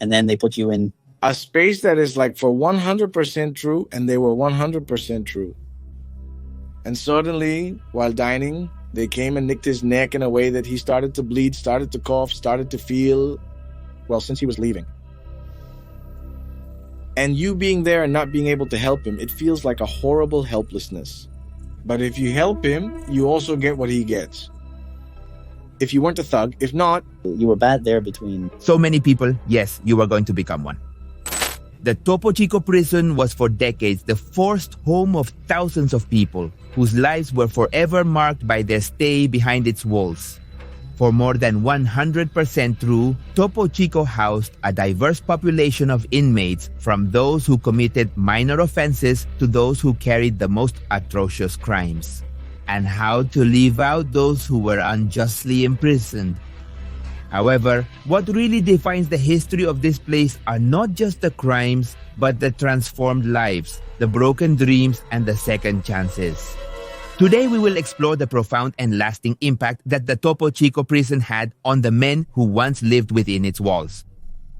And then they put you in a space that is like for 100% true, and they were 100% true. And suddenly, while dining, they came and nicked his neck in a way that he started to bleed, started to cough, started to feel, well, since he was leaving. And you being there and not being able to help him, it feels like a horrible helplessness. But if you help him, you also get what he gets. If you weren't a thug, if not, you were bad there between. So many people, yes, you were going to become one. The Topo Chico prison was for decades the forced home of thousands of people whose lives were forever marked by their stay behind its walls. For more than 100% true, Topo Chico housed a diverse population of inmates, from those who committed minor offenses to those who carried the most atrocious crimes. And how to leave out those who were unjustly imprisoned. However, what really defines the history of this place are not just the crimes, but the transformed lives, the broken dreams, and the second chances. Today, we will explore the profound and lasting impact that the Topo Chico prison had on the men who once lived within its walls.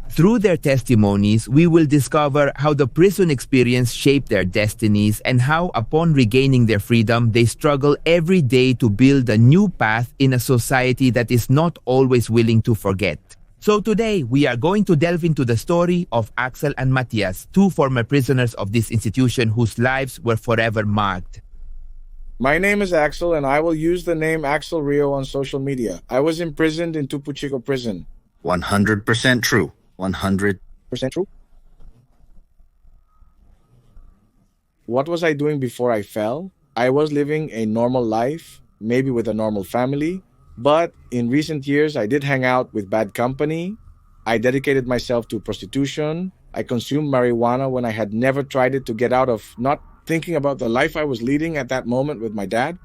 Through their testimonies, we will discover how the prison experience shaped their destinies and how, upon regaining their freedom, they struggle every day to build a new path in a society that is not always willing to forget. So today, we are going to delve into the story of Axel and Matias, two former prisoners of this institution whose lives were forever marked. My name is Axel, and I will use the name Axel Rio on social media. I was imprisoned in Topo Chico prison. 100% true. 100% true. What was I doing before I fell? I was living a normal life, maybe with a normal family, but in recent years I did hang out with bad company. I dedicated myself to prostitution. I consumed marijuana when I had never tried it to get out of not thinking about the life I was leading at that moment with my dad.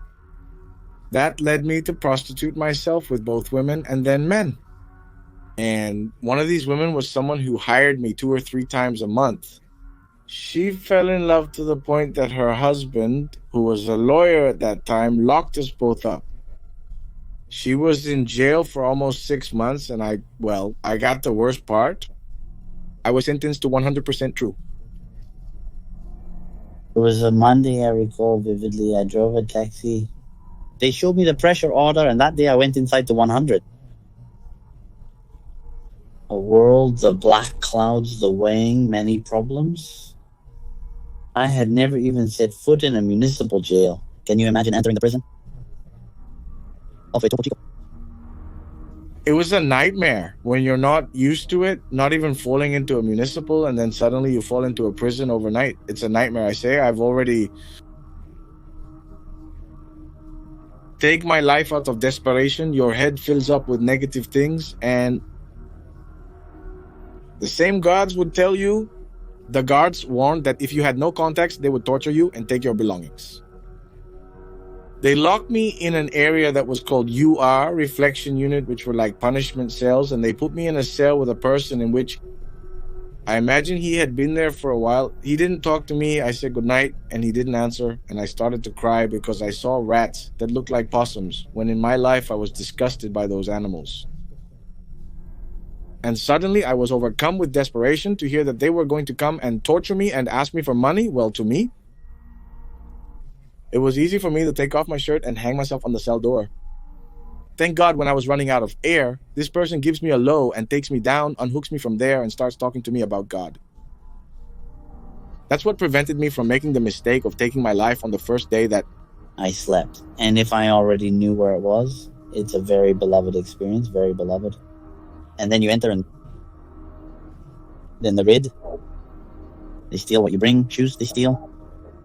That led me to prostitute myself with both women and then men. And one of these women was someone who hired me 2 or 3 times a month. She fell in love to the point that her husband, who was a lawyer at that time, locked us both up. She was in jail for almost 6 months, and I got the worst part. I was sentenced to 100% true. It was a Monday, I recall vividly. I drove a taxi. They showed me the pressure order, and that day I went inside to 100. A world, the black clouds, the weighing, many problems. I had never even set foot in a municipal jail. Can you imagine entering the prison? Of Topo Chico. It was a nightmare when you're not used to it, not even falling into a municipal, and then suddenly you fall into a prison overnight. It's a nightmare. I say I've already take my life out of desperation. Your head fills up with negative things, and the same guards would tell you, the guards warned that if you had no context, they would torture you and take your belongings. They locked me in an area that was called UR, reflection unit, which were like punishment cells, and they put me in a cell with a person in which I imagine he had been there for a while. He didn't talk to me. I said goodnight, and he didn't answer, and I started to cry because I saw rats that looked like possums, when in my life I was disgusted by those animals. And suddenly I was overcome with desperation to hear that they were going to come and torture me and ask me for money. Well, to me, it was easy for me to take off my shirt and hang myself on the cell door. Thank God when I was running out of air, this person gives me a low and takes me down, unhooks me from there, and starts talking to me about God. That's what prevented me from making the mistake of taking my life on the first day that I slept. And if I already knew where it was, it's a very beloved experience, very beloved. And then you enter, and then the raid. They steal what you bring, shoes they steal.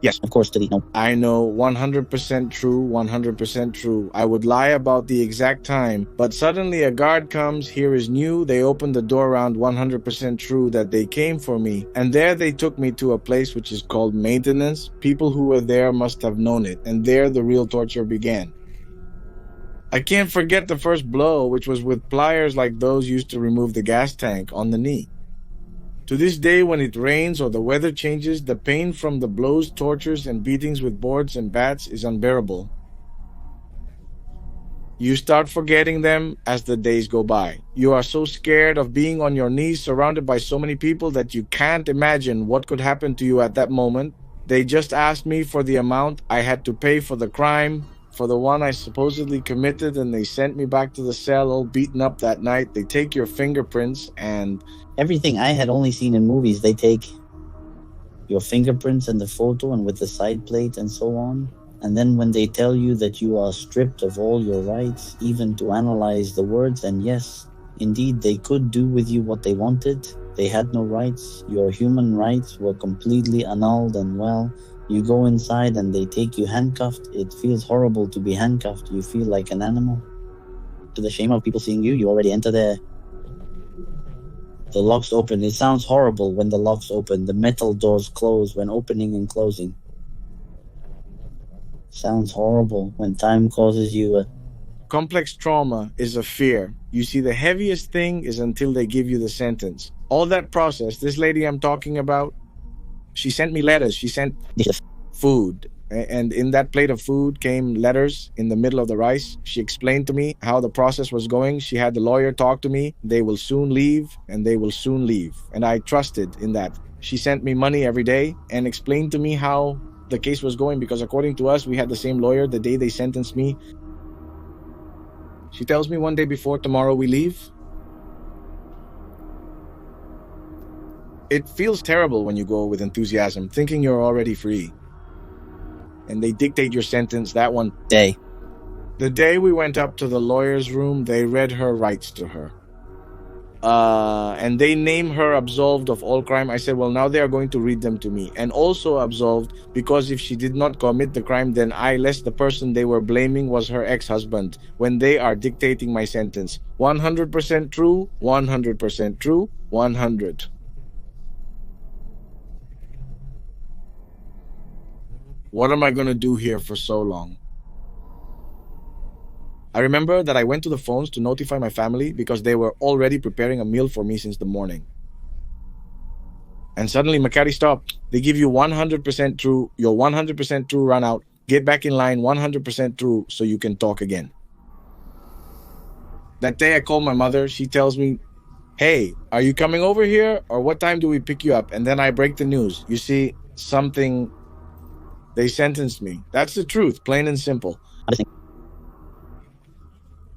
Yes, of course, no. I know 100% true, 100% true. I would lie about the exact time, but suddenly a guard comes, here is new, they open the door around 100% true that they came for me. And there they took me to a place which is called maintenance. People who were there must have known it, and there the real torture began. I can't forget the first blow, which was with pliers like those used to remove the gas tank on the knee. To this day, when it rains or the weather changes, the pain from the blows, tortures, and beatings with boards and bats is unbearable. You start forgetting them as the days go by. You are so scared of being on your knees surrounded by so many people that you can't imagine what could happen to you at that moment. They just asked me for the amount I had to pay for the crime, for the one I supposedly committed, and they sent me back to the cell all beaten up that night. They take your fingerprints and Everything I had only seen in movies, they take your fingerprints and the photo and with the side plate and so on. And then when they tell you that you are stripped of all your rights, even to analyze the words, and yes, indeed, they could do with you what they wanted. They had no rights. Your human rights were completely annulled, and well, you go inside and they take you handcuffed. It feels horrible to be handcuffed. You feel like an animal. To the shame of people seeing you, you already enter there. The locks open. It sounds horrible when the locks open. The metal doors close when opening and closing. Sounds horrible when time causes you a... complex trauma is a fear. You see, the heaviest thing is until they give you the sentence. All that process, this lady I'm talking about, she sent me letters. She sent food. And in that plate of food came letters in the middle of the rice. She explained to me how the process was going. She had the lawyer talk to me. They will soon leave, and they will soon leave. And I trusted in that. She sent me money every day and explained to me how the case was going, because according to us, we had the same lawyer the day they sentenced me. She tells me one day before tomorrow we leave. It feels terrible when you go with enthusiasm, thinking you're already free. And they dictate your sentence that one day. The day we went up to the lawyer's room, they read her rights to her. And they name her absolved of all crime. I said, well, now they are going to read them to me. And also absolved because if she did not commit the crime, then I, less the person they were blaming was her ex-husband, when they are dictating my sentence. 100% true, 100% true, 100. What am I going to do here for so long? I remember that I went to the phones to notify my family because they were already preparing a meal for me since the morning. And suddenly, Makati stopped. They give you 100% true, your 100% true run out, get back in line 100% true so you can talk again. That day I called my mother. She tells me, hey, are you coming over here or what time do we pick you up? And then I break the news. You see, they sentenced me. That's the truth, plain and simple.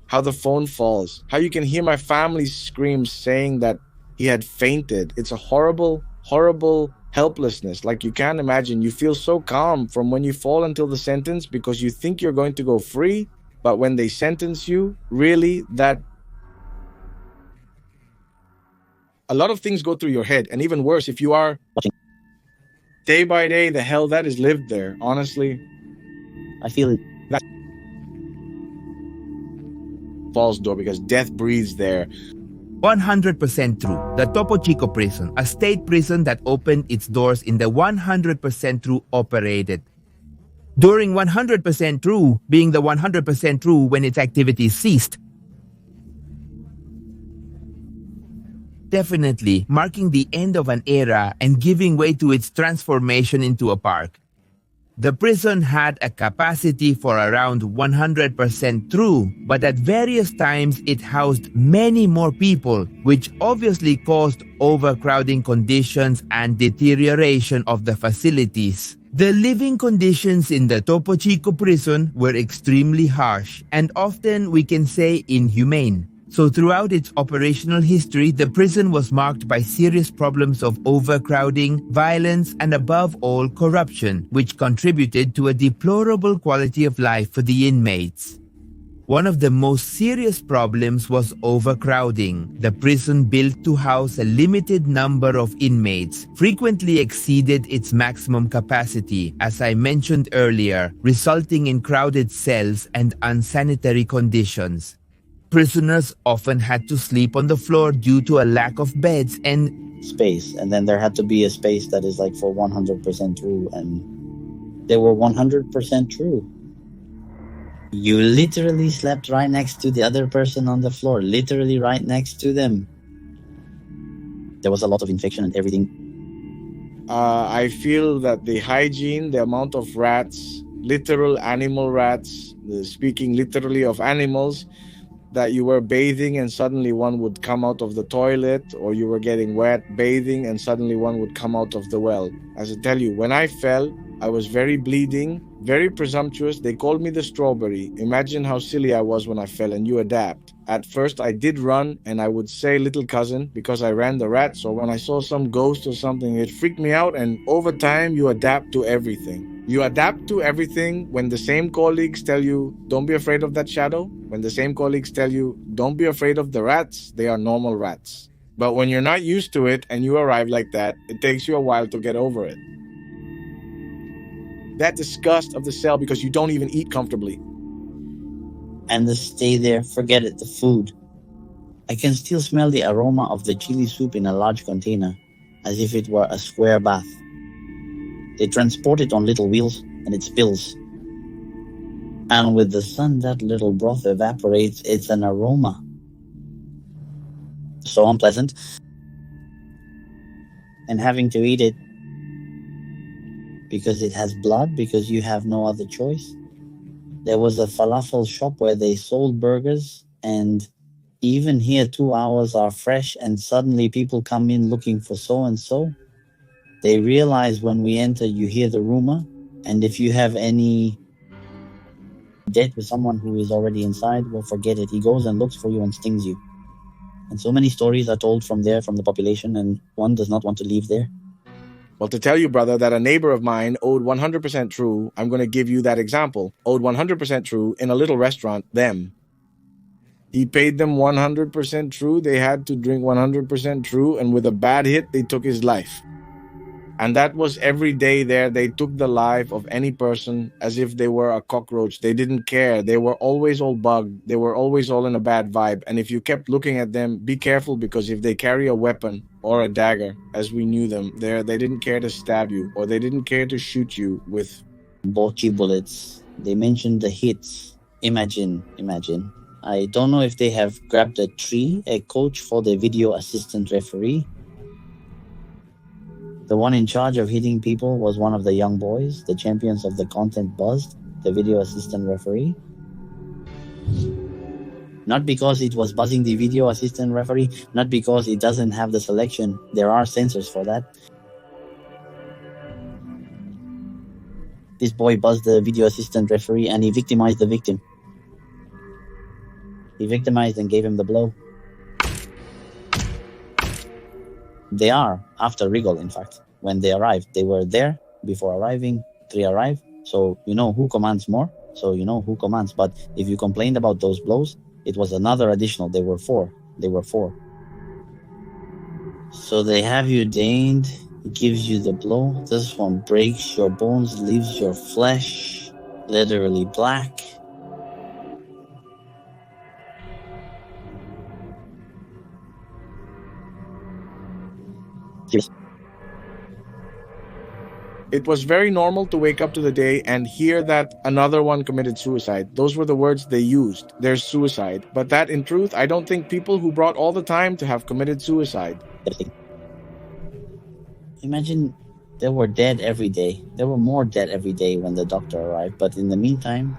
How the phone falls, how you can hear my family scream saying that he had fainted. It's a horrible, horrible helplessness. Like you can't imagine. You feel so calm from when you fall until the sentence because you think you're going to go free. But when they sentence you, really, that a lot of things go through your head. And even worse, if you are day by day, the hell that is lived there, honestly. I feel it. False door because death breathes there. 100% true. The Topo Chico prison, a state prison that opened its doors in the 100% true operated. During 100% true, being the 100% true when its activities ceased. Definitely marking the end of an era and giving way to its transformation into a park. The prison had a capacity for around 100% true, but at various times it housed many more people, which obviously caused overcrowding conditions and deterioration of the facilities. The living conditions in the Topo Chico prison were extremely harsh and often, we can say, inhumane. So throughout its operational history, the prison was marked by serious problems of overcrowding, violence, and above all, corruption, which contributed to a deplorable quality of life for the inmates. One of the most serious problems was overcrowding. The prison built to house a limited number of inmates frequently exceeded its maximum capacity, as I mentioned earlier, resulting in crowded cells and unsanitary conditions. Prisoners often had to sleep on the floor due to a lack of beds and space. And then there had to be a space that is like for 100% true. And they were 100% true. You literally slept right next to the other person on the floor. Literally right next to them. There was a lot of infection and everything. I feel that the hygiene, the amount of rats, literal animal rats, speaking literally of animals, that you were bathing and suddenly one would come out of the toilet, or you were getting wet bathing and suddenly one would come out of the well. As I tell you, when I fell, I was very bleeding, very presumptuous. They called me the strawberry. Imagine how silly I was when I fell, and you adapt. At first, I did run, and I would say little cousin because I ran the rats, or when I saw some ghost or something, it freaked me out, and over time, you adapt to everything. You adapt to everything when the same colleagues tell you, don't be afraid of that shadow. When the same colleagues tell you, don't be afraid of the rats, they are normal rats. But when you're not used to it and you arrive like that, it takes you a while to get over it. That disgust of the cell because you don't even eat comfortably. And the stay there, forget it, the food. I can still smell the aroma of the chili soup in a large container, as if it were a square bath. They transport it on little wheels, and it spills. And with the sun, that little broth evaporates. It's an aroma. So unpleasant. And having to eat it because it has blood, because you have no other choice. There was a falafel shop where they sold burgers, and even here 2 hours are fresh, and suddenly people come in looking for so-and-so. They realize when we enter, you hear the rumor, and if you have any debt with someone who is already inside, well, forget it. He goes and looks for you and stings you. And so many stories are told from there, from the population, and one does not want to leave there. Well, to tell you, brother, that a neighbor of mine owed 100% true, I'm going to give you that example, owed 100% true in a little restaurant, them. He paid them 100% true. They had to drink 100% true. And with a bad hit, they took his life. And that was every day there. They took the life of any person as if they were a cockroach. They didn't care. They were always all bugged. They were always all in a bad vibe. And if you kept looking at them, be careful, because if they carry a weapon or a dagger, as we knew them there, they didn't care to stab you, or they didn't care to shoot you with Bochi bullets. They mentioned the hits. Imagine. I don't know if they have grabbed a tree, a coach for the video assistant referee. The one in charge of hitting people was one of the young boys, the champions of the content buzzed, the video assistant referee. Not because it was buzzing the video assistant referee, not because it doesn't have the selection. There are sensors for that. This boy buzzed the video assistant referee and he victimized the victim. He victimized and gave him the blow. They are after Regal, in fact. When they arrived, they were there before arriving. 3 arrived, so you know who commands more. So you know who commands. But if you complained about those blows, it was another additional. They were 4. So they have you deigned. It gives you the blow. This one breaks your bones, leaves your flesh literally black. It was very normal to wake up to the day and hear that another one committed suicide. Those were the words they used. There's suicide. But that, in truth, I don't think people who brought all the time to have committed suicide. Imagine they were dead every day. There were more dead every day when the doctor arrived. But in the meantime,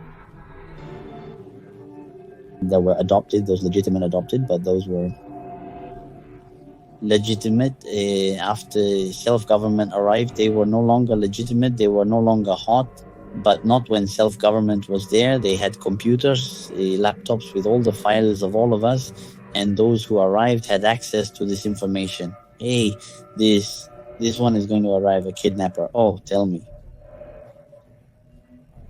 there were adopted, those legitimate adopted, but those were legitimate. After self-government arrived, they were no longer legitimate. They were no longer hot, but not when self-government was there. They had computers, laptops with all the files of all of us, and those who arrived had access to this information. Hey, this one is going to arrive, a kidnapper. Oh, tell me.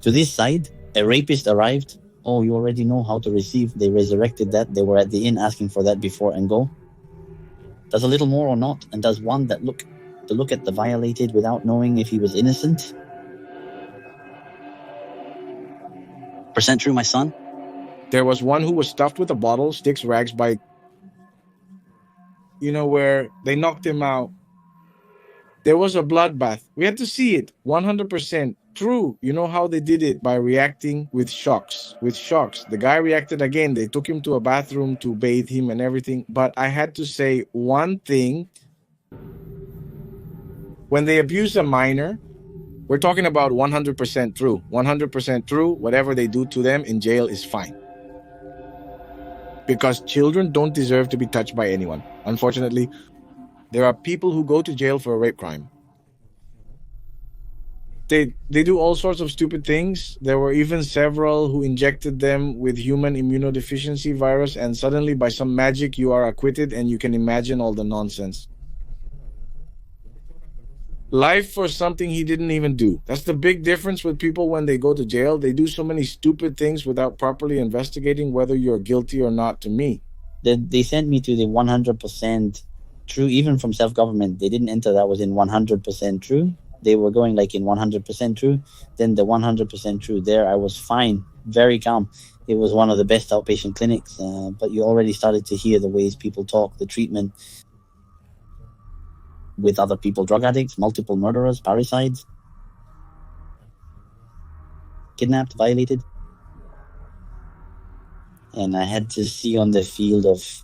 To this side, a rapist arrived. Oh, you already know how to receive. They resurrected that. They were at the inn asking for that before and go. Does a little more or not? And does one that look at the violated without knowing if he was innocent? Percent true, my son? There was one who was stuffed with a bottle, sticks, rags by, where they knocked him out. There was a bloodbath. We had to see it. 100% true. You know how they did it? By reacting with shocks. The guy reacted again. They took him to a bathroom to bathe him and everything. But I had to say one thing. When they abuse a minor, We're talking about 100% true. 100% true, whatever they do to them in jail is fine. Because children don't deserve to be touched by anyone. Unfortunately, there are people who go to jail for a rape crime. They do all sorts of stupid things. There were even several who injected them with human immunodeficiency virus, and suddenly by some magic you are acquitted, and you can imagine all the nonsense. Life for something he didn't even do. That's the big difference with people when they go to jail. They do so many stupid things without properly investigating whether you're guilty or not, to me. They sent me to the 100% true, even from self-government. They didn't enter that was in 100% true. They were going like in 100% true. Then the 100% true there, I was fine, very calm. It was one of the best outpatient clinics, but you already started to hear the ways people talk, the treatment with other people, drug addicts, multiple murderers, parricides, kidnapped, violated. And I had to see on the field of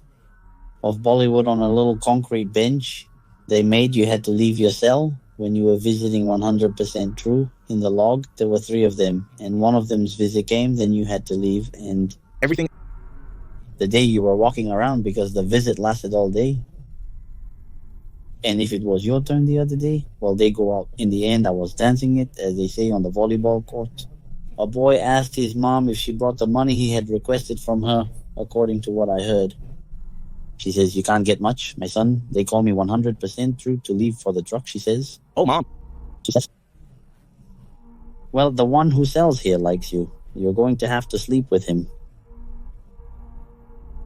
Bollywood on a little concrete bench they made. You had to leave your cell when you were visiting 100% true. In the log, there were 3 of them, and one of them's visit came, then you had to leave, and Everything. the day you were walking around, because the visit lasted all day. And if it was your turn the other day, well, they go out. In the end, I was dancing it, as they say, on the volleyball court. A boy asked his mom if she brought the money he had requested from her, according to what I heard. She says, "You can't get much, my son. They call me 100% true to leave for the truck," she says. Oh, Mom. She says, "Well, the one who sells here likes you. You're going to have to sleep with him."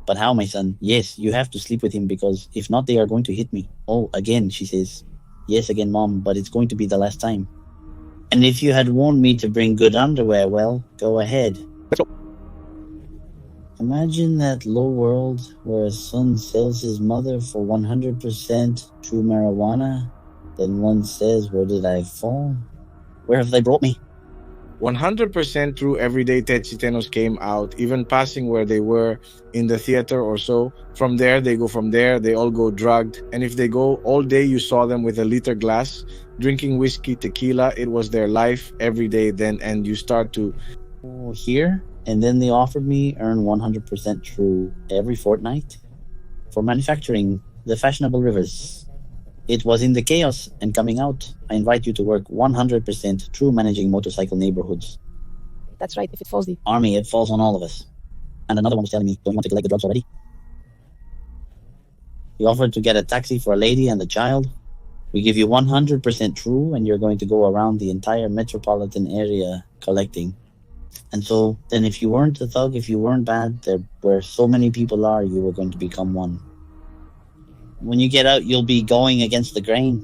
"But how, my son?" "Yes, you have to sleep with him, because if not, they are going to hit me." "Oh, again," she says. "Yes, again, Mom, but it's going to be the last time. And if you had warned me to bring good underwear, well, go ahead." Let's go. Imagine that low world where a son sells his mother for 100% true marijuana. Then one says, "Where did I fall? Where have they brought me?" 100% true everyday Techitenos came out, even passing where they were in the theater or so. From there, they go from there, they all go drugged. And if they go all day, you saw them with a liter glass, drinking whiskey, tequila. It was their life every day then. And you start to Here, and then they offered me earn 100% true every fortnight for manufacturing the fashionable rivers. It was in the chaos and coming out. I invite you to work 100% true managing motorcycle neighborhoods. That's right, if it falls the Army, it falls on all of us. And another one was telling me, "Don't you want to collect the drugs already?" He offered to get a taxi for a lady and a child. We give you 100% true, and you're going to go around the entire metropolitan area collecting. And so then if you weren't a thug, if you weren't bad, there where so many people are, you were going to become one. When you get out, you'll be going against the grain.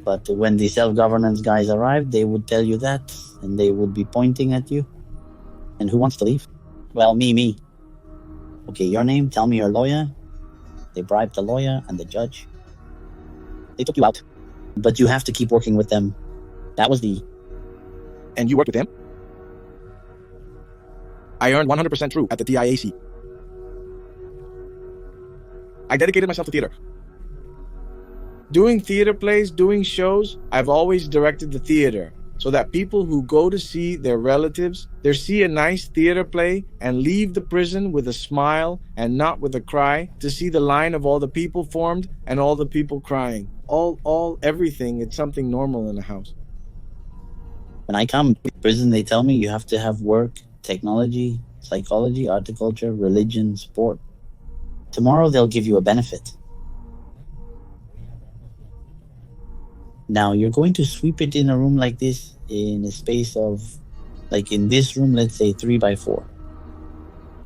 But when the self-governance guys arrived, they would tell you that, and they would be pointing at you. And who wants to leave? Well, me. Okay, your name, tell me your lawyer. They bribed the lawyer and the judge. They took you out. But you have to keep working with them. That was the... And you worked with him? I earned 100% true at the TIAC. I dedicated myself to theater. Doing theater plays, doing shows, I've always directed the theater so that people who go to see their relatives, they see a nice theater play and leave the prison with a smile and not with a cry, to see the line of all the people formed and all the people crying. Everything, it's something normal in a house. When I come to prison, they tell me you have to have work, technology, psychology, horticulture, religion, sport. Tomorrow they'll give you a benefit. Now you're going to sweep it in a room like this in a space of, like in this room, let's say 3 by 4.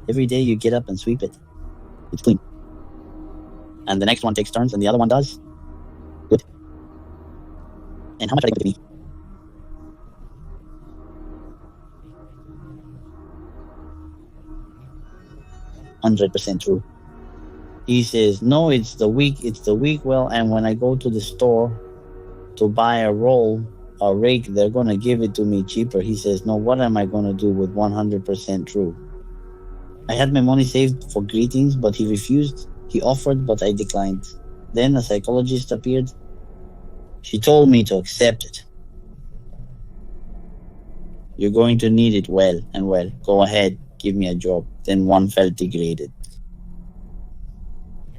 Every day you get up and sweep it. It's clean. And the next one takes turns and the other one does. Good. And how much are they going to give me? "100% true." He says, "No, it's the week. Well, and when I go to the store to buy a roll, a rake, they're going to give it to me cheaper." He says, "No, what am I going to do with 100% true?" I had my money saved for greetings, but he refused. He offered, but I declined. Then a psychologist appeared. She told me to accept it. You're going to need it well and well. Go ahead, give me a job. Then one felt degraded.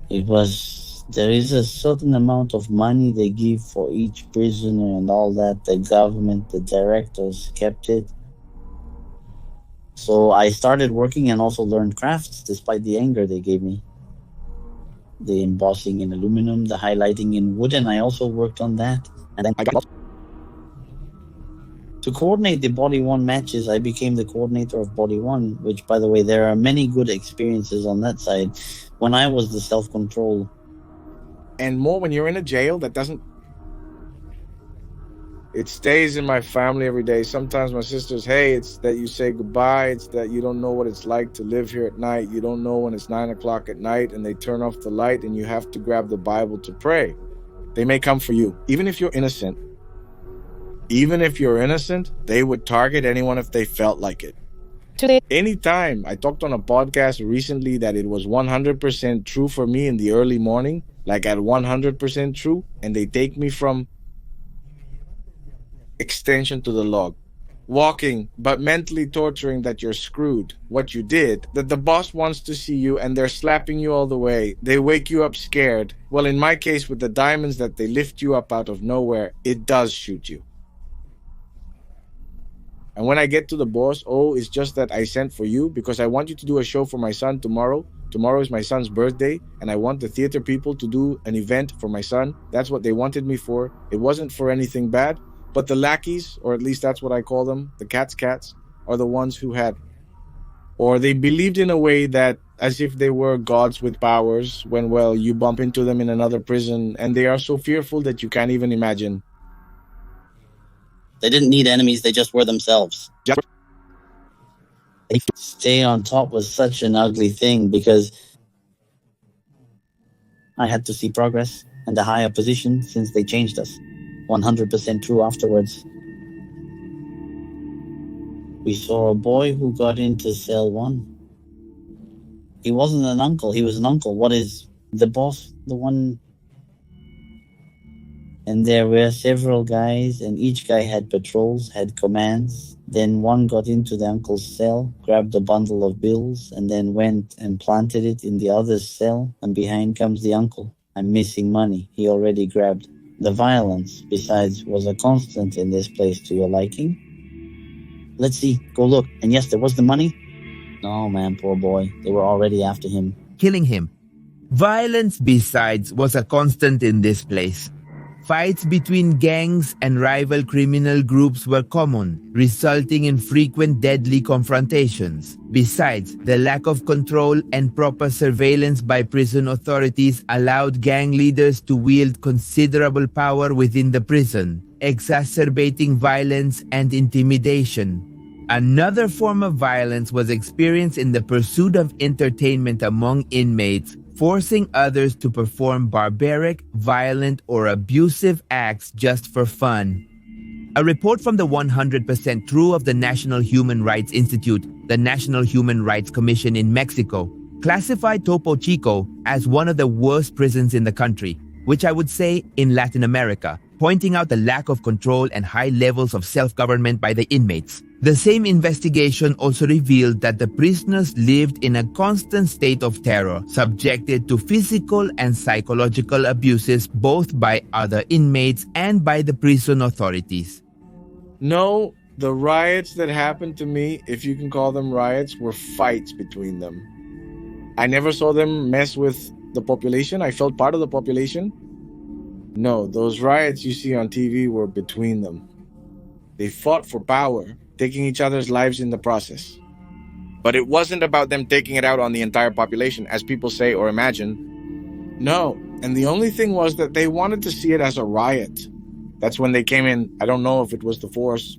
There is a certain amount of money they give for each prisoner and all that. The government, the directors kept it. So I started working and also learned crafts despite the anger they gave me. The embossing in aluminum, the highlighting in wood, and I also worked on that. And then to coordinate the Body 1 matches, I became the coordinator of Body 1, which, by the way, there are many good experiences on that side. When I was the self-control. And more when you're in a jail that doesn't... It stays in my family every day. Sometimes my sister's, hey, it's that you say goodbye. It's that you don't know what it's like to live here at night. You don't know when it's 9 o'clock at night and they turn off the light and you have to grab the Bible to pray. They may come for you, even if you're innocent. Even if you're innocent, they would target anyone if they felt like it. Today. Anytime I talked on a podcast recently that it was 100% true for me in the early morning, like at 100% true, and they take me from extension to the log, walking, but mentally torturing that you're screwed, what you did, that the boss wants to see you and they're slapping you all the way. They wake you up scared. Well, in my case, with the diamonds that they lift you up out of nowhere, it does shoot you. And when I get to the boss, oh, it's just that I sent for you because I want you to do a show for my son tomorrow. Tomorrow is my son's birthday, and I want the theater people to do an event for my son. That's what they wanted me for. It wasn't for anything bad, but the lackeys, or at least that's what I call them, the cats, are the ones who had, or they believed in a way that as if they were gods with powers when, well, you bump into them in another prison, and they are so fearful that you can't even imagine. They didn't need enemies, they just were themselves. Stay on top was such an ugly thing because I had to see progress and a higher position since they changed us. 100% true afterwards. We saw a boy who got into cell 1. He wasn't an uncle, he was an uncle. What is the boss? The one... And there were several guys, and each guy had patrols, had commands. Then one got into the uncle's cell, grabbed a bundle of bills, and then went and planted it in the other's cell. And behind comes the uncle. I'm missing money. He already grabbed. The violence, besides, was a constant in this place to your liking. Let's see, go look. And yes, there was the money. No, man, poor boy. They were already after him. Killing him. Violence, besides, was a constant in this place. Fights between gangs and rival criminal groups were common, resulting in frequent deadly confrontations. Besides, the lack of control and proper surveillance by prison authorities allowed gang leaders to wield considerable power within the prison, exacerbating violence and intimidation. Another form of violence was experienced in the pursuit of entertainment among inmates, forcing others to perform barbaric, violent, or abusive acts just for fun. A report from the 100% True of the National Human Rights Institute, the National Human Rights Commission in Mexico, classified Topo Chico as one of the worst prisons in the country, which I would say in Latin America, pointing out the lack of control and high levels of self-government by the inmates. The same investigation also revealed that the prisoners lived in a constant state of terror, subjected to physical and psychological abuses both by other inmates and by the prison authorities. No, the riots that happened to me, if you can call them riots, were fights between them. I never saw them mess with the population. I felt part of the population. No, those riots you see on TV were between them. They fought for power, taking each other's lives in the process. But it wasn't about them taking it out on the entire population, as people say or imagine. No, and the only thing was that they wanted to see it as a riot. That's when they came in, I don't know if it was the force,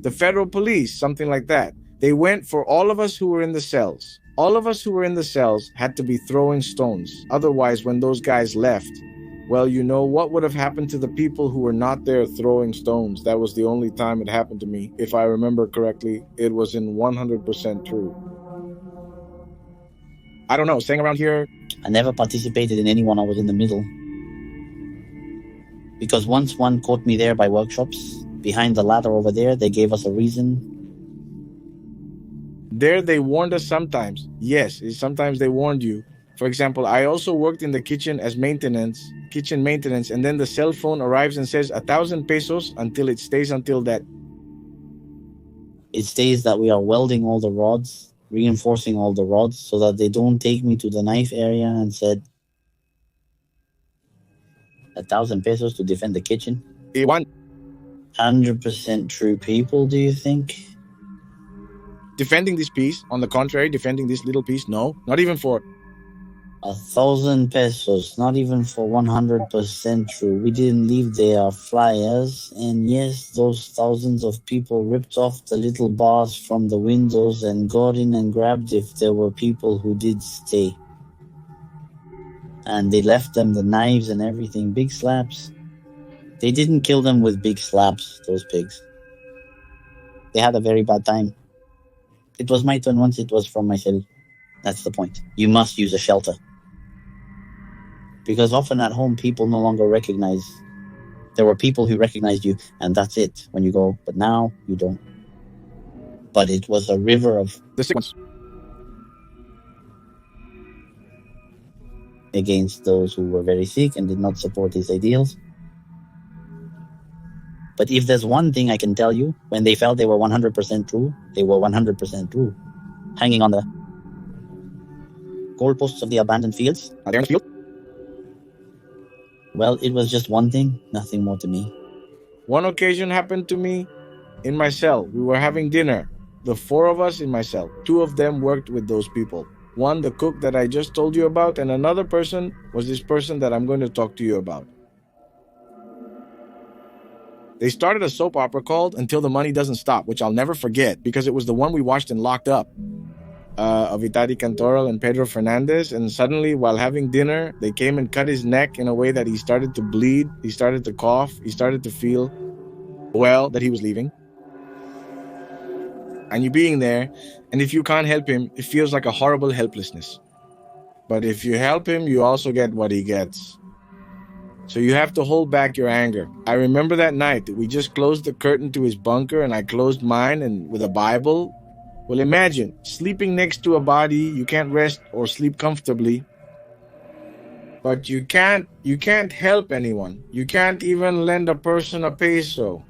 the federal police, something like that. They went for all of us who were in the cells. All of us who were in the cells had to be throwing stones. Otherwise, when those guys left, well, you know what would have happened to the people who were not there throwing stones. That was the only time it happened to me. If I remember correctly, it was in 100% true. I don't know, staying around here... I never participated in any one. I was in the middle. Because once one caught me there by workshops, behind the ladder over there, they gave us a reason. There they warned us sometimes. Yes, sometimes they warned you. For example, I also worked in the kitchen as kitchen maintenance, and then the cell phone arrives and says 1,000 pesos until it stays until that. It states that we are welding all the rods, reinforcing all the rods so that they don't take me to the knife area, and said 1,000 pesos to defend the kitchen. 100% true people, do you think? Defending this piece, on the contrary, defending this little piece, no, not even for 1,000 pesos, not even for 100% true. We didn't leave their flyers, and yes, those thousands of people ripped off the little bars from the windows and got in and grabbed if there were people who did stay. And they left them the knives and everything, big slaps. They didn't kill them with big slaps, those pigs. They had a very bad time. It was my turn once it was from my cell. That's the point. You must use a shelter. Because often at home, people no longer recognize. There were people who recognized you, and that's it when you go. But now, you don't. But it was a river of the sick ones. Against those who were very sick and did not support his ideals. But if there's one thing I can tell you, when they felt they were 100% true, they were 100% true. Hanging on the goalposts of the abandoned fields. Are they in the field? Well, it was just one thing, nothing more to me. One occasion happened to me in my cell. We were having dinner. The four of us in my cell. Two of them worked with those people. One, the cook that I just told you about, and another person was this person that I'm going to talk to you about. They started a soap opera called Until the Money Doesn't Stop, which I'll never forget because it was the one we watched and locked up. Of Itati Cantoral and Pedro Fernandez, and suddenly while having dinner, they came and cut his neck in a way that he started to bleed, he started to cough, he started to feel, well, that he was leaving. And you being there, and if you can't help him, it feels like a horrible helplessness. But if you help him, you also get what he gets. So you have to hold back your anger. I remember that night that we just closed the curtain to his bunker and I closed mine and with a Bible. Well, imagine sleeping next to a body, you can't rest or sleep comfortably. But you can't help anyone. You can't even lend a person a peso.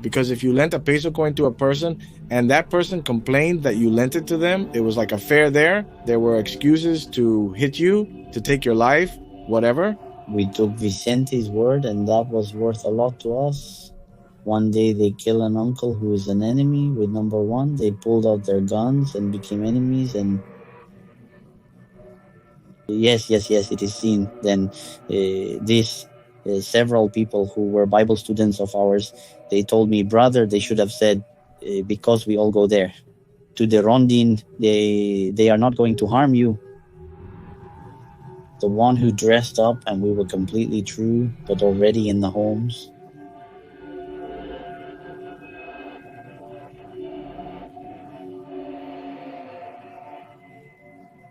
Because if you lent a peso coin to a person and that person complained that you lent it to them, it was like a fair there. There were excuses to hit you, to take your life, whatever. We took Vicente's word and that was worth a lot to us. One day they kill an uncle who is an enemy with number one. They pulled out their guns and became enemies, and yes, it is seen. Then several people who were Bible students of ours, they told me, brother, they should have said, because we all go there. To the Rondin, they are not going to harm you. The one who dressed up and we were completely true, but already in the homes.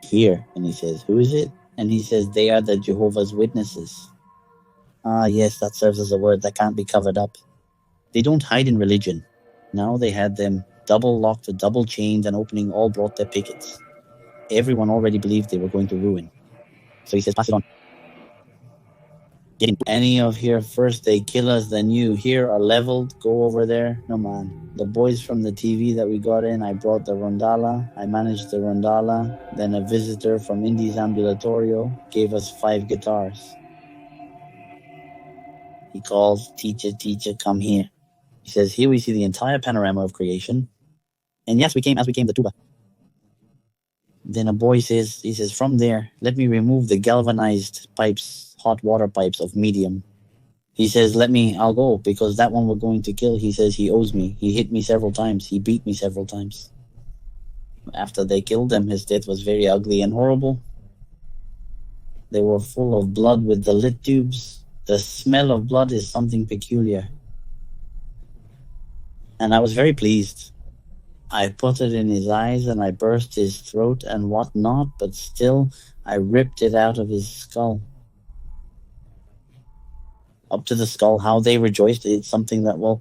Here, and he says, who is it? And he says, they are the Jehovah's Witnesses. Ah, yes, that serves as a word that can't be covered up. They don't hide in religion. Now they had them double locked, double chained, and opening all brought their pickets. Everyone already believed they were going to ruin. So he says, pass it on. Get any of here first, they kill us, then you here are leveled, go over there. No, man. The boys from the TV that we got in, I brought the rondalla, I managed the rondalla, then a visitor from Indies Ambulatorio gave us 5 guitars. He calls, teacher, come here. He says, here we see the entire panorama of creation. And yes, we came the tuba. Then a boy says, he says, from there, let me remove the galvanized pipes, hot water pipes of medium. He says, I'll go, because that one we're going to kill. He says he owes me. He hit me several times. He beat me several times. After they killed him, his death was very ugly and horrible. They were full of blood with the lit tubes. The smell of blood is something peculiar. And I was very pleased. I put it in his eyes and I burst his throat and whatnot, but still I ripped it out of his skull. Up to the skull, how they rejoiced. It's something that, well,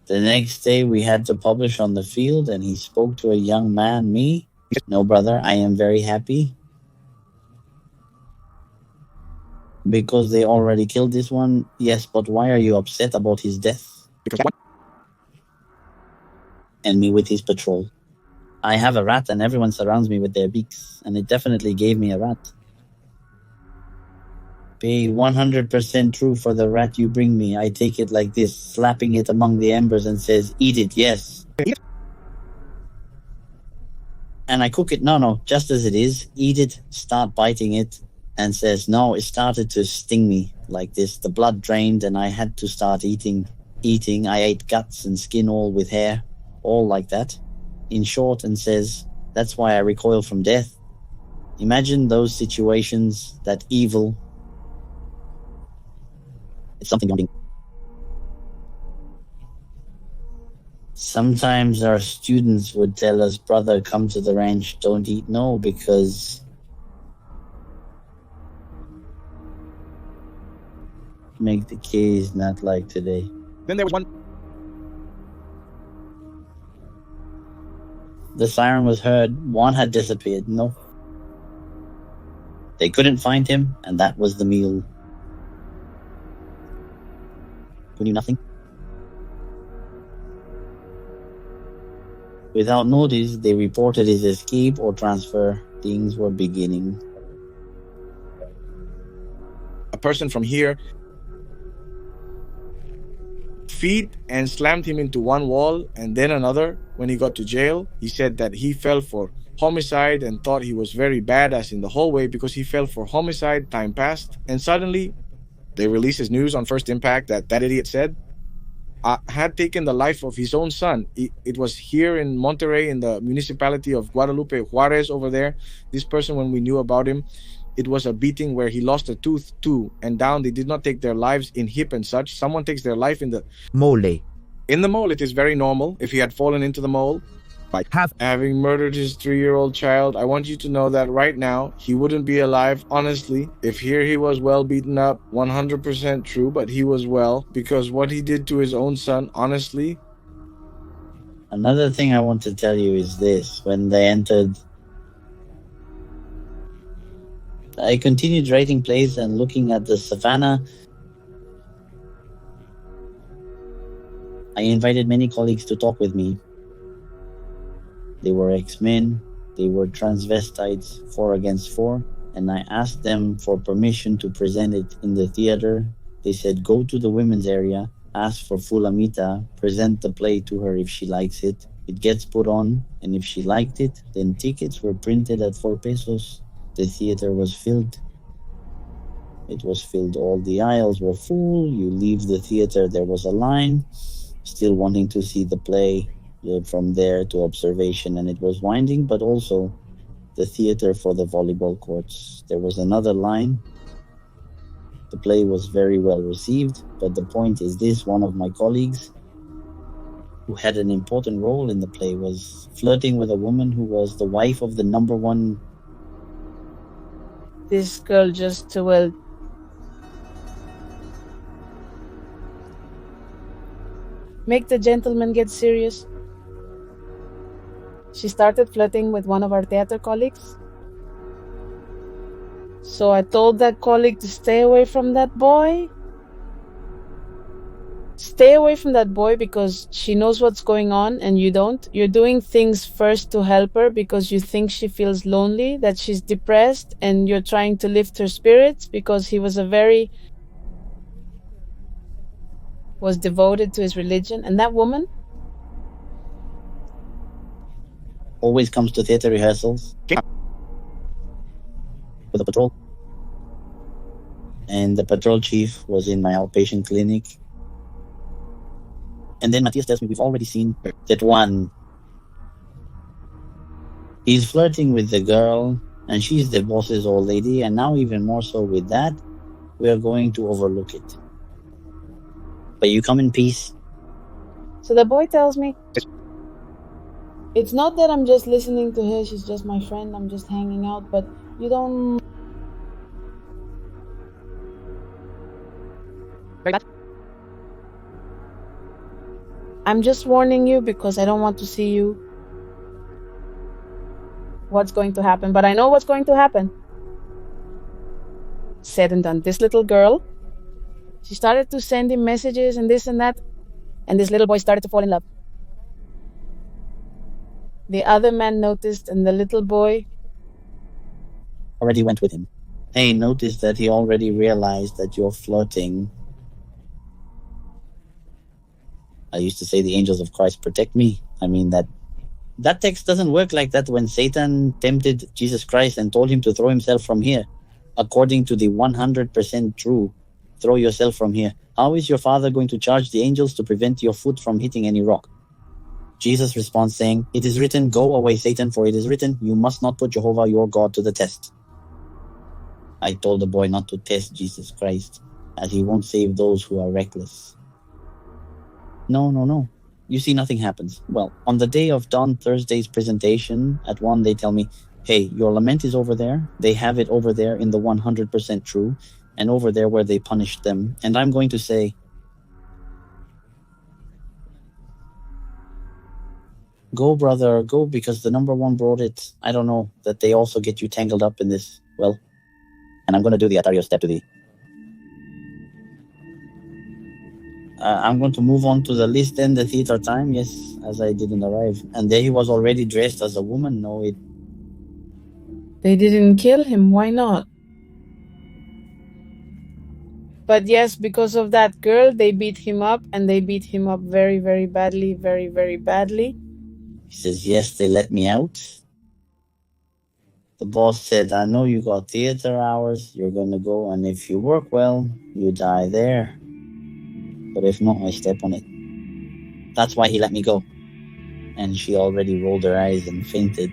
The next day, we had to publish on the field, and he spoke to a young man, me. No, brother, I am very happy because they already killed this one. Yes, but why are you upset about his death? Because And me with his patrol. I have a rat, and everyone surrounds me with their beaks, and it definitely gave me a rat. Be 100% true for the rat you bring me. I take it like this, slapping it among the embers and says, eat it, yes. And I cook it, no, just as it is. Eat it, start biting it, and says, no, it started to sting me like this. The blood drained, and I had to start eating. I ate guts and skin all with hair, all like that. In short, and says, that's why I recoil from death. Imagine those situations, that evil. It's something beyond. Sometimes our students would tell us, brother, come to the ranch, don't eat. No, because make the case not like today. then there was one. The siren was heard. One had disappeared. No. They couldn't find him, and that was the meal. Who knew nothing? Without notice, they reported his escape or transfer. Things were beginning. A person from here feet and slammed him into one wall and then another. When he got to jail, he said that he fell for homicide and thought he was very badass in the hallway because he fell for homicide. Time passed, and suddenly they released his news on First Impact that idiot said had taken the life of his own son. It was here in Monterrey, in the municipality of Guadalupe Juarez over there. This person, when we knew about him, it was a beating where he lost a tooth too, and down. They did not take their lives in hip and such. Someone takes their life in the mole. In the mole, it is very normal. If he had fallen into the mole, like having murdered his 3-year-old child, I want you to know that right now, he wouldn't be alive, honestly. If here he was well beaten up, 100% true, but he was well, because what he did to his own son, honestly. Another thing I want to tell you is this. When they entered, I continued writing plays and looking at the savannah. I invited many colleagues to talk with me. They were X-Men, they were transvestites, 4 against 4, and I asked them for permission to present it in the theater. They said, go to the women's area, ask for Fulamita, present the play to her if she likes it. It gets put on, and if she liked it, then tickets were printed at 4 pesos. The theater was filled. It was filled, all the aisles were full. You leave the theater, there was a line, still wanting to see the play. From there to observation, and it was winding, but also the theater for the volleyball courts. There was another line. The play was very well received, but the point is this: one of my colleagues who had an important role in the play was flirting with a woman who was the wife of the number one. This girl just too well. Make the gentleman get serious. She started flirting with one of our theater colleagues. So I told that colleague to stay away from that boy. Stay away from that boy because she knows what's going on and you don't. You're doing things first to help her because you think she feels lonely, that she's depressed, and you're trying to lift her spirits because he was devoted to his religion. And that woman Always comes to theater rehearsals with a patrol. And the patrol chief was in my outpatient clinic. And then Matias tells me, we've already seen that one. He's flirting with the girl, and she's the boss's old lady, and now even more so with that, we are going to overlook it. But you come in peace. So the boy tells me, it's not that I'm just listening to her, she's just my friend, I'm just hanging out, but you don't... I'm just warning you because I don't want to see you what's going to happen, but I know what's going to happen. Said and done. This little girl, she started to send him messages and this and that, and this little boy started to fall in love. The other man noticed, and the little boy already went with him. Hey, notice that he already realized that you're flirting. I used to say the angels of Christ protect me. I mean, that text doesn't work like that when Satan tempted Jesus Christ and told him to throw himself from here. According to the 100% true, throw yourself from here. How is your father going to charge the angels to prevent your foot from hitting any rock? Jesus responds saying, it is written, go away, Satan, for it is written, you must not put Jehovah your God to the test. I told the boy not to test Jesus Christ, as he won't save those who are reckless. No. You see, nothing happens. Well, on the day of Don Thursday's presentation, at 1, they tell me, hey, your lament is over there. They have it over there in the 100% true, and over there where they punished them. And I'm going to say, go, brother, go, because the number 1 brought it. I don't know that they also get you tangled up in this. Well, and I'm going to do the Atario step to the... I'm going to move on to the list and the theater time, yes, as I didn't arrive. And there he was already dressed as a woman. No, they didn't kill him. Why not? But yes, because of that girl, they beat him up, and they beat him up very, very badly, very, very badly. He says, yes, they let me out. The boss said, I know you got theater hours, you're going to go, and if you work well, you die there. But if not, I step on it. That's why he let me go. And she already rolled her eyes and fainted.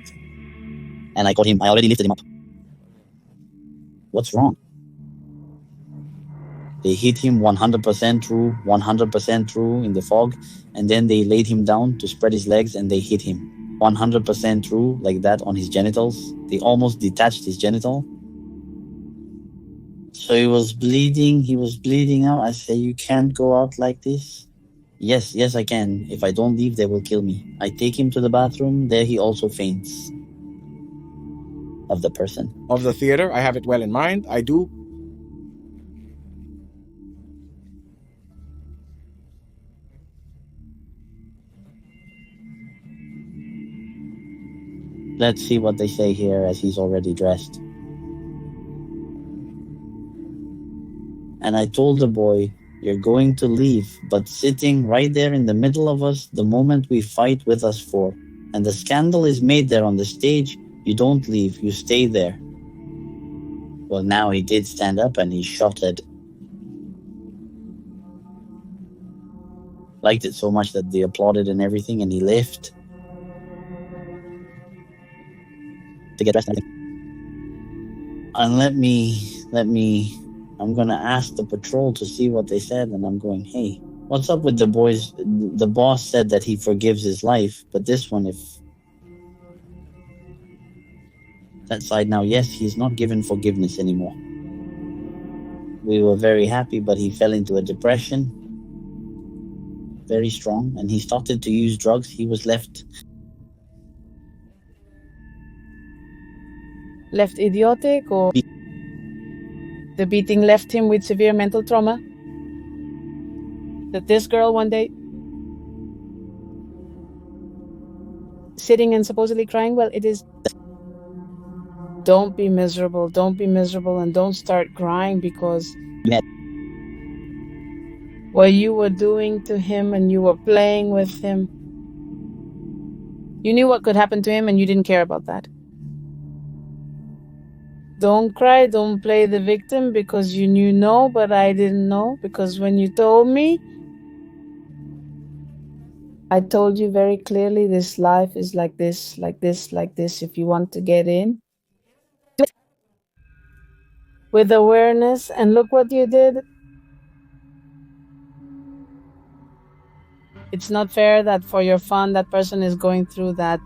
And I caught him. I already lifted him up. What's wrong? They hit him 100% true in the fog, and then they laid him down to spread his legs, and they hit him 100% true like that on his genitals. They almost detached his genital. So he was bleeding out. I say, you can't go out like this. Yes, I can. If I don't leave, they will kill me. I take him to the bathroom. There he also faints. Of the person. Of the theater, I have it well in mind. I do. Let's see what they say here as he's already dressed. And I told the boy, you're going to leave, but sitting right there in the middle of us, the moment we fight with us for. And the scandal is made there on the stage, you don't leave, you stay there. Well, now he did stand up and he shouted. Liked it so much that they applauded and everything, and he left. To get dressed and everything. And let me, I'm gonna ask the patrol to see what they said, and I'm going, hey, what's up with the boys? The boss said that he forgives his life, but this one, if that side now, yes, he's not given forgiveness anymore. We were very happy, but he fell into a depression, very strong, and he started to use drugs. He was left idiotic, or the beating left him with severe mental trauma. That this girl one day sitting and supposedly crying, well, it is, don't be miserable, and don't start crying, because what you were doing to him and you were playing with him, you knew what could happen to him and you didn't care about that. Don't cry, don't play the victim, because you knew no, but I didn't know, because when you told me, I told you very clearly, this life is like this, like this, like this. If you want to get in, do it with awareness, and look what you did. It's not fair that for your fun, that person is going through that.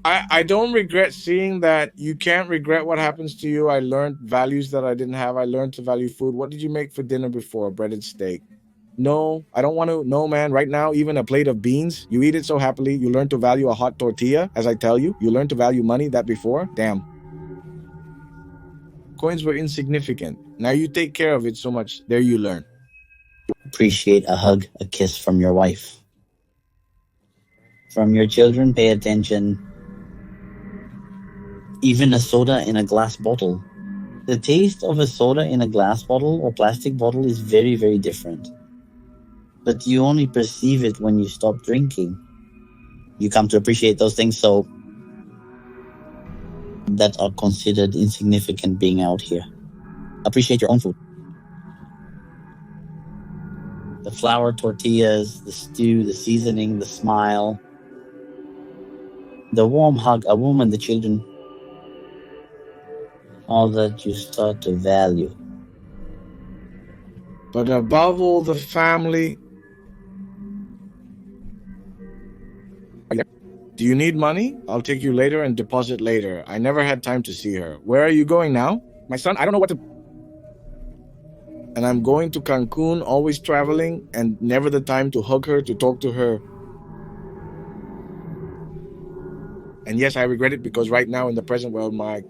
I don't regret seeing that. You can't regret what happens to you. I learned values that I didn't have. I learned to value food. What did you make for dinner before? Breaded steak. No, I don't want to. No, man, right now, even a plate of beans, you eat it so happily. You learn to value a hot tortilla, as I tell you. You learn to value money that before. Damn. Coins were insignificant. Now you take care of it so much. There you learn. Appreciate a hug, a kiss from your wife. From your children, pay attention. Even a soda in a glass bottle. The taste of a soda in a glass bottle or plastic bottle is very, very different. But you only perceive it when you stop drinking. You come to appreciate those things so that are considered insignificant being out here. Appreciate your own food. The flour tortillas, the stew, the seasoning, the smile, the warm hug, a woman, the children, all that you start to value. But above all, the family. Do you need money? I'll take you later and deposit later. I never had time to see her. Where are you going now? My son, I don't know what to. And I'm going to Cancun, always traveling, and never the time to hug her, to talk to her. And yes, I regret it because right now in the present world, my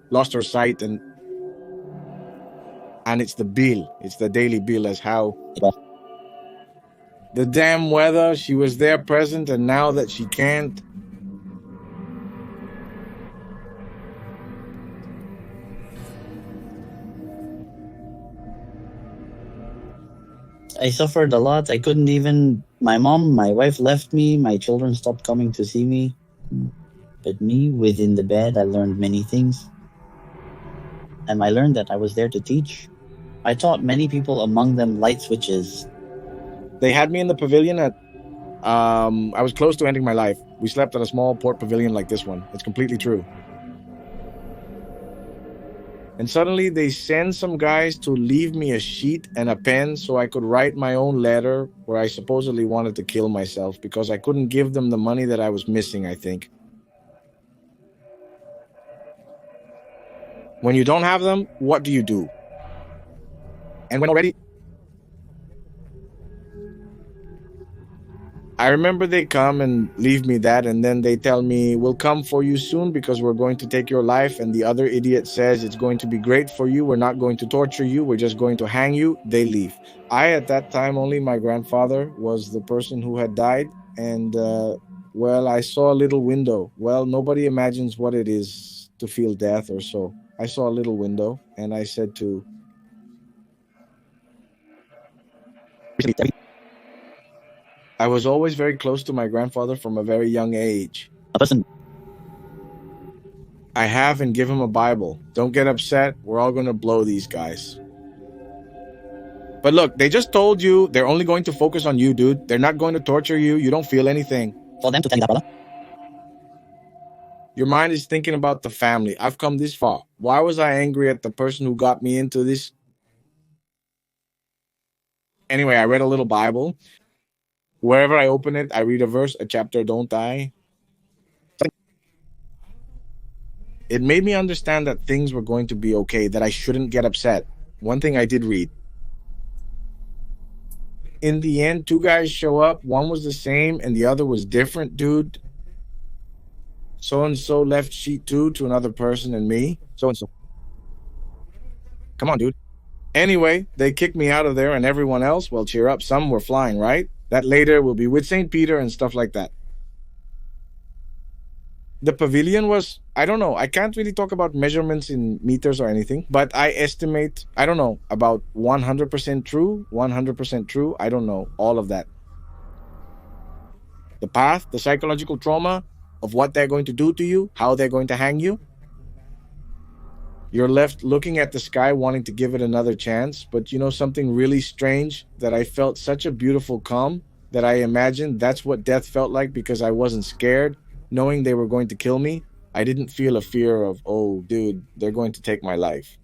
lost her sight, and it's the bill. It's the daily bill as how the damn weather, she was there present, and now that she can't. I suffered a lot. I couldn't even. My wife left me. My children stopped coming to see me. But me, within the bed, I learned many things. And I learned that I was there to teach. I taught many people, among them light switches. They had me in the pavilion at. I was close to ending my life. We slept at a small port pavilion like this one. It's completely true. And suddenly they send some guys to leave me a sheet and a pen so I could write my own letter where I supposedly wanted to kill myself because I couldn't give them the money that I was missing, I think. When you don't have them, what do you do? And when already... I remember they come and leave me that, and then they tell me, we'll come for you soon because we're going to take your life. And the other idiot says, it's going to be great for you. We're not going to torture you. We're just going to hang you. They leave. At that time, only my grandfather was the person who had died. And, I saw a little window. Well, nobody imagines what it is to feel death or so. I saw a little window, and I said to... I was always very close to my grandfather from a very young age. A person. I have and give him a Bible. Don't get upset. We're all going to blow these guys. But look, they just told you they're only going to focus on you, dude. They're not going to torture you. You don't feel anything. For them to tell you that, brother. Your mind is thinking about the family. I've come this far. Why was I angry at the person who got me into this? Anyway, I read a little Bible. Wherever I open it, I read a verse, a chapter, don't I? It made me understand that things were going to be okay, that I shouldn't get upset. One thing I did read. In the end, two guys show up. One was the same and the other was different, dude. So-and-so left sheet 2 to another person and me. So-and-so. Come on, dude. Anyway, they kicked me out of there and everyone else, well, cheer up. Some were flying, right? That later will be with St. Peter and stuff like that. The pavilion was, I don't know, I can't really talk about measurements in meters or anything, but I estimate, I don't know, about 100% true, I don't know, all of that. The path, the psychological trauma of what they're going to do to you, how they're going to hang you. You're left looking at the sky wanting to give it another chance, but you know something really strange, that I felt such a beautiful calm that I imagined that's what death felt like because I wasn't scared, knowing they were going to kill me. I didn't feel a fear of, oh, dude, they're going to take my life.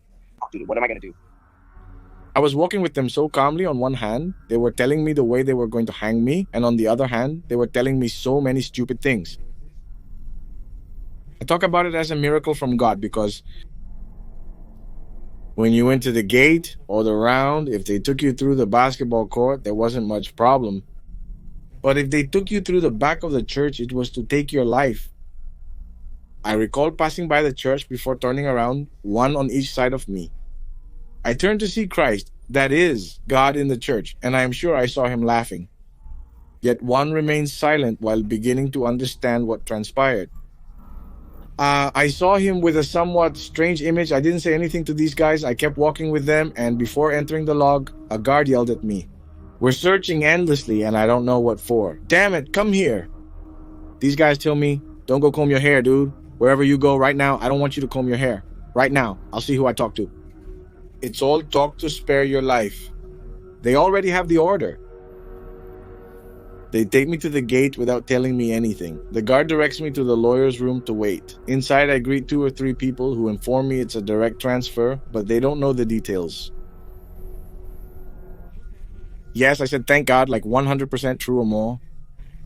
Dude, what am I going to do? I was walking with them so calmly. On one hand, they were telling me the way they were going to hang me, and on the other hand, they were telling me so many stupid things. I talk about it as a miracle from God because When you went to the gate or the round, if they took you through the basketball court, there wasn't much problem. But if they took you through the back of the church, it was to take your life. I recall passing by the church before turning around, one on each side of me. I turned to see Christ, that is, God in the church, and I am sure I saw him laughing. Yet one remained silent while beginning to understand what transpired. I saw him with a somewhat strange image. I didn't say anything to these guys. I kept walking with them, and before entering the log, a guard yelled at me. We're searching endlessly, and I don't know what for. Damn it, come here. These guys tell me, don't go comb your hair, dude. Wherever you go right now, I don't want you to comb your hair. Right now, I'll see who I talk to. It's all talk to spare your life. They already have the order. They take me to the gate without telling me anything. The guard directs me to the lawyer's room to wait. Inside, I greet 2 or 3 people who inform me it's a direct transfer, but they don't know the details. Yes, I said thank God, like 100% true or more.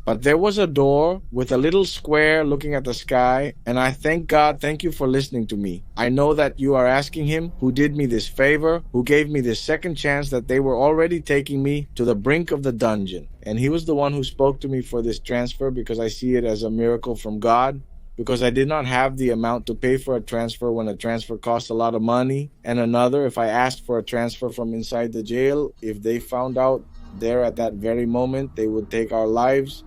But there was a door with a little square looking at the sky, and I thank God, thank you for listening to me. I know that you are asking him who did me this favor, who gave me this second chance, that they were already taking me to the brink of the dungeon. And he was the one who spoke to me for this transfer, because I see it as a miracle from God, because I did not have the amount to pay for a transfer when a transfer costs a lot of money. And another, if I asked for a transfer from inside the jail, if they found out there at that very moment, they would take our lives.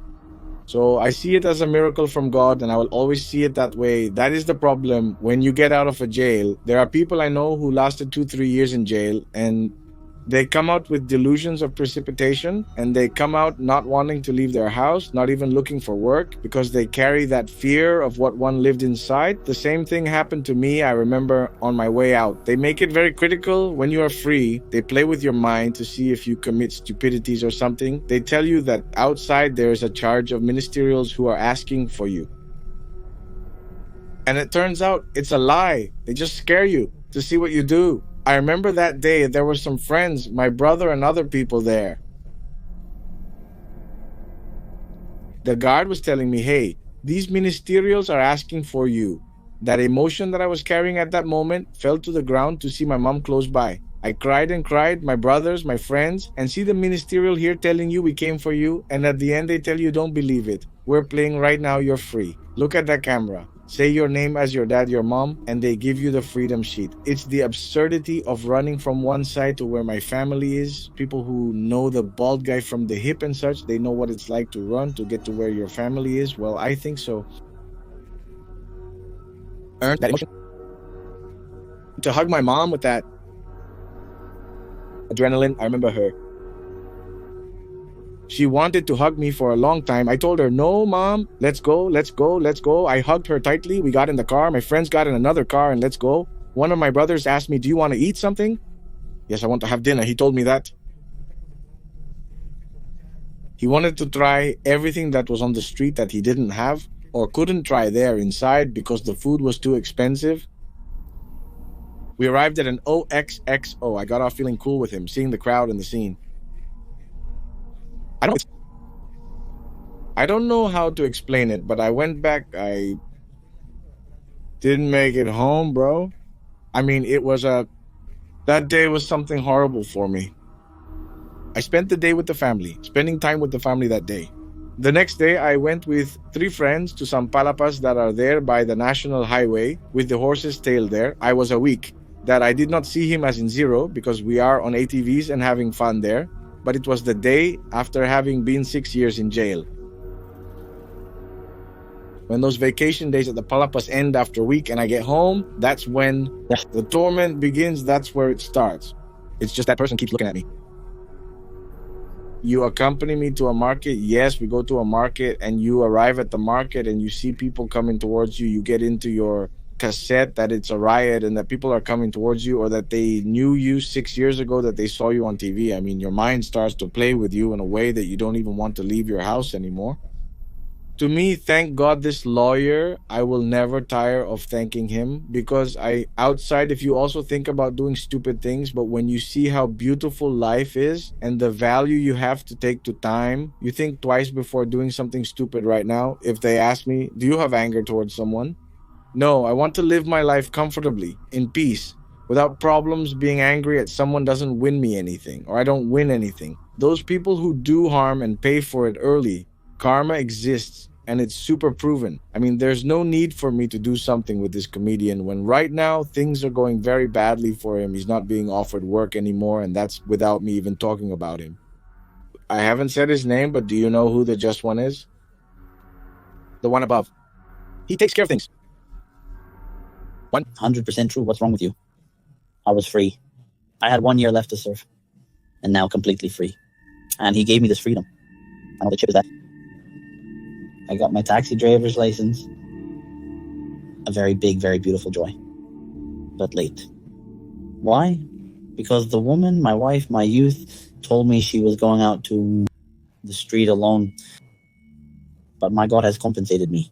So I see it as a miracle from God, and I will always see it that way. That is the problem. When you get out of a jail, there are people I know who lasted 2-3 years in jail, and they come out with delusions of precipitation, and they come out not wanting to leave their house, not even looking for work, because they carry that fear of what one lived inside. The same thing happened to me, I remember, on my way out. They make it very critical when you are free. They play with your mind to see if you commit stupidities or something. They tell you that outside there is a charge of ministerials who are asking for you. And it turns out it's a lie. They just scare you to see what you do. I remember that day there were some friends, my brother and other people there. The guard was telling me, hey, these ministerials are asking for you. That emotion that I was carrying at that moment fell to the ground to see my mom close by. I cried and cried, my brothers, my friends, and see the ministerial here telling you we came for you, and at the end they tell you don't believe it. We're playing right now, you're free. Look at that camera. Say your name as your dad, your mom, and they give you the freedom sheet. It's the absurdity of running from one side to where my family is. People who know the bald guy from the hip and such, they know what it's like to run to get to where your family is. Well, I think so. Earned that emotion. To hug my mom with that adrenaline, I remember her. She wanted to hug me for a long time. I told her, no, mom, let's go, let's go, let's go. I hugged her tightly. We got in the car. My friends got in another car and let's go. One of my brothers asked me, do you want to eat something? Yes, I want to have dinner. He told me that. He wanted to try everything that was on the street that he didn't have or couldn't try there inside because the food was too expensive. We arrived at an OXXO. I got off feeling cool with him, seeing the crowd and the scene. I don't know how to explain it, but I went back. I didn't make it home, bro. I mean, that day was something horrible for me. I spent the day with the family, spending time with the family that day. The next day, I went with 3 friends to some palapas that are there by the national highway with the horse's tail there. I was a week that I did not see him as in zero because we are on ATVs and having fun there. But it was the day after having been 6 years in jail. When those vacation days at the palapas end after a week and I get home, that's when the torment begins. That's where it starts. It's just that person keeps looking at me. You accompany me to a market. Yes, we go to a market and you arrive at the market and you see people coming towards you. You get into your cassette that it's a riot and that people are coming towards you or that they knew you 6 years ago, that they saw you on TV. I mean, your mind starts to play with you in a way that you don't even want to leave your house anymore. To me, thank God this lawyer, I will never tire of thanking him because outside, if you also think about doing stupid things, but when you see how beautiful life is and the value you have to take to time, you think twice before doing something stupid right now. If they ask me, do you have anger towards someone? No, I want to live my life comfortably, in peace. without problems. Being angry at someone doesn't win me anything, or I don't win anything. Those people who do harm and pay for it early, karma exists and it's super proven. I mean, there's no need for me to do something with this comedian when right now things are going very badly for him. He's not being offered work anymore, and that's without me even talking about him. I haven't said his name, but do you know who the just one is? The one above. He takes care of things. 100% true. What's wrong with you? I was free. I had 1 year left to serve, and now completely free. And he gave me this freedom. I know the chip is that. I got my taxi driver's license. A very big, very beautiful joy. But late. Why? Because the woman, my wife, my youth, told me she was going out to the street alone. But my God has compensated me.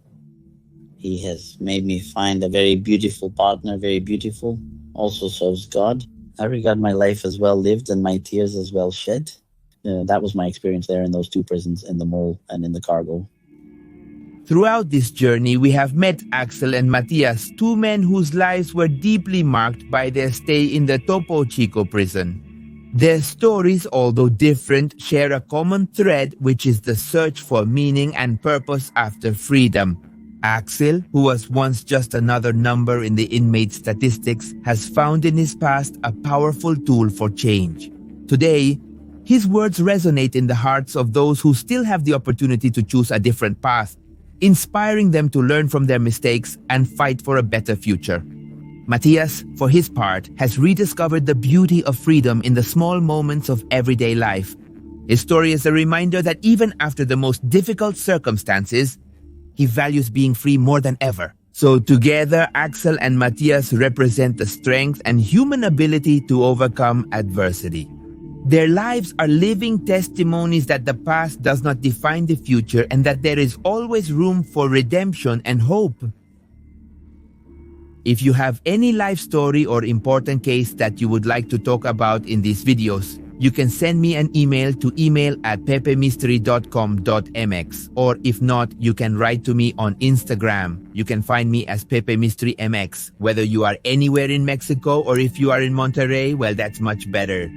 He has made me find a very beautiful partner, very beautiful, also serves God. I regard my life as well lived and my tears as well shed. That was my experience there in those two prisons, in the mole and in the cargo. Throughout this journey, we have met Axel and Matias, two men whose lives were deeply marked by their stay in the Topo Chico prison. Their stories, although different, share a common thread, which is the search for meaning and purpose after freedom. Axel, who was once just another number in the inmate statistics, has found in his past a powerful tool for change. Today, his words resonate in the hearts of those who still have the opportunity to choose a different path, inspiring them to learn from their mistakes and fight for a better future. Matias, for his part, has rediscovered the beauty of freedom in the small moments of everyday life. His story is a reminder that even after the most difficult circumstances, he values being free more than ever. So together, Axel and Matias represent the strength and human ability to overcome adversity. Their lives are living testimonies that the past does not define the future and that there is always room for redemption and hope. If you have any life story or important case that you would like to talk about in these videos, you can send me an email to email@pepemystery.com.mx, or if not, you can write to me on Instagram. You can find me as PepeMysteryMX. Whether you are anywhere in Mexico or if you are in Monterrey, well, that's much better.